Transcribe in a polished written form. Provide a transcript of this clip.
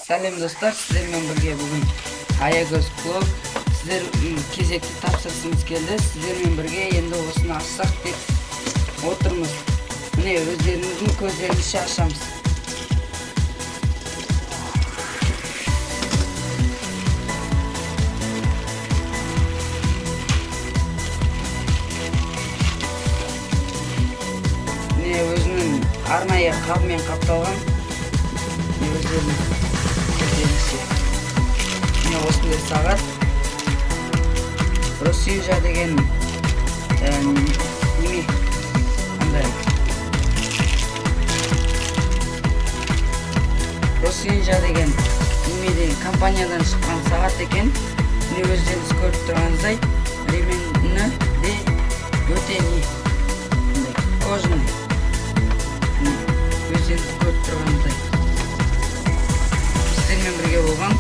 Салем достар, сіздермен бірге бүгін Аягөз клуб сіздер кезекті тапсырысымыз келді. Сіздермен бірге енді осыны ашсақ деп отырмыз. Міне өздеріңіздің көздеріңізше ашамыз. Міне өзінің арнайы қабымен қапталған. Міне осындай сағат Росинжа деген неме андай Росинжа деген немеден компаниядан шыққан сағат екен. Міне өздеріңіз көріп тұрғаныңыздай ремені де өте не кожаный. Өздеріңіз көріп тұрғаныңыздай сіздермен бірге болған